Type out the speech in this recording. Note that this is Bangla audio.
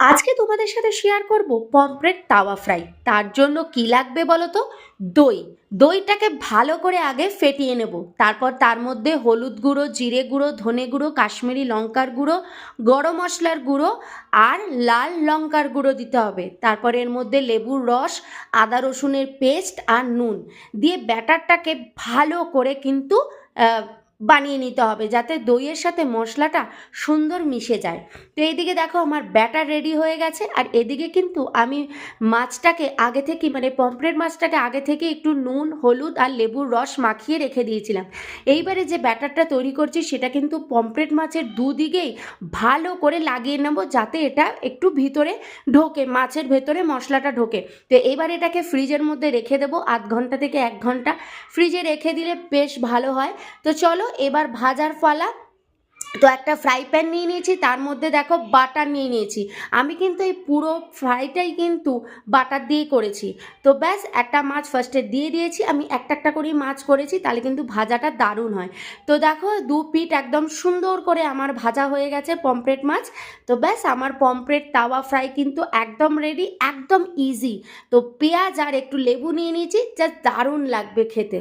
আজকে তোমাদের সাথে শেয়ার করব পমফ্রেট তাওয়া ফ্রাই। তার জন্য কি লাগবে বলো তো? দই। দইটাকে ভালো করে আগে ফেটিয়ে নেব, তারপর তার মধ্যে হলুদ গুঁড়ো, জিরে গুঁড়ো, ধনে গুঁড়ো, কাশ্মীরি লঙ্কার গুঁড়ো, গরম মশলার গুঁড়ো আর লাল লঙ্কার গুঁড়ো দিতে হবে। তারপর এর মধ্যে লেবুর রস, আদা রসুনের পেস্ট আর নুন দিয়ে ব্যাটারটাকে ভালো করে কিন্তু বানিয়ে নিতে হবে, যাতে দইয়ের সাথে মশলাটা সুন্দর মিশে যায়। তো এইদিকে দেখো আমার ব্যাটার রেডি হয়ে গেছে, আর এদিকে কিন্তু আমি মাছটাকে আগে থেকে, মানে পমফ্রেট মাছটাকে আগে থেকে একটু নুন, হলুদ আর লেবুর রস মাখিয়ে রেখে দিয়েছিলাম। এইবারে যে ব্যাটারটা তৈরি করছি সেটা কিন্তু পমফ্রেট মাছের দুদিকেই ভালো করে লাগিয়ে নেব, যাতে এটা একটু ভিতরে ঢোকে, মাছের ভেতরে মশলাটা ঢোকে। তো এবার এটাকে ফ্রিজের মধ্যে রেখে দেবো আধ ঘন্টা থেকে 1 ঘন্টা। ফ্রিজে রেখে দিলে বেশ ভালো হয়। তো চলো এবার ভাজার পালা। তো একটা ফ্রাই প্যান নিয়ে নিয়েছি, তার মধ্যে দেখো বাটার নিয়ে নিয়েছি। আমি কিন্তু এই পুরো ফ্রাইটাই কিন্তু বাটার দিয়েই করেছি। তো ব্যাস একটা মাছ ফার্স্টে দিয়ে দিয়েছি, আমি একটা একটা করেই মাছ করেছি, তাহলে কিন্তু ভাজাটা দারুণ হয়। তো দেখো দু পিঠ একদম সুন্দর করে আমার ভাজা হয়ে গেছে পমফ্রেট মাছ। তো ব্যাস আমার পমফ্রেট তাওয়া ফ্রাই কিন্তু একদম রেডি, একদম ইজি। তো পেঁয়াজ আর একটু লেবু নিয়ে নিয়েছি, যা দারুণ লাগবে খেতে।